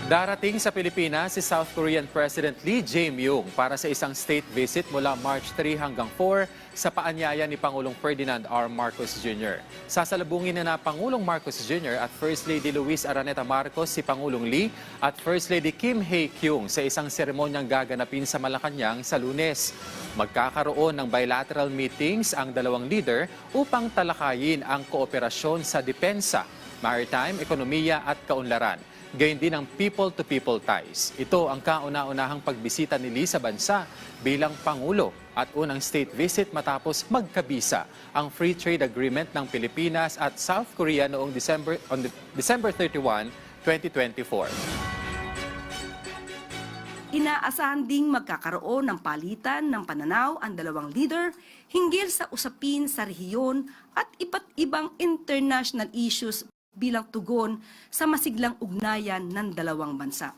Darating sa Pilipinas si South Korean President Lee Jae-myung para sa isang state visit mula March 3 hanggang 4 sa paanyaya ni Pangulong Ferdinand R. Marcos Jr. Sasalubungin na Pangulong Marcos Jr. at First Lady Luis Araneta Marcos si Pangulong Lee at First Lady Kim Hae-kyung sa isang seremonyang gaganapin sa Malacanang sa Lunes. Magkakaroon ng bilateral meetings ang dalawang leader upang talakayin ang kooperasyon sa depensa, maritime, ekonomiya at kaunlaran. Gayon din ang people-to-people ties. Ito ang kauna-unahang pagbisita ni Lee sa bansa bilang Pangulo at unang state visit matapos magkabisa ang Free Trade Agreement ng Pilipinas at South Korea noong December 31, 2024. Inaasahan ding magkakaroon ng palitan ng pananaw ang dalawang leader hinggil sa usapin sa rehiyon at iba't ibang international issues bilang tugon sa masiglang ugnayan ng dalawang bansa.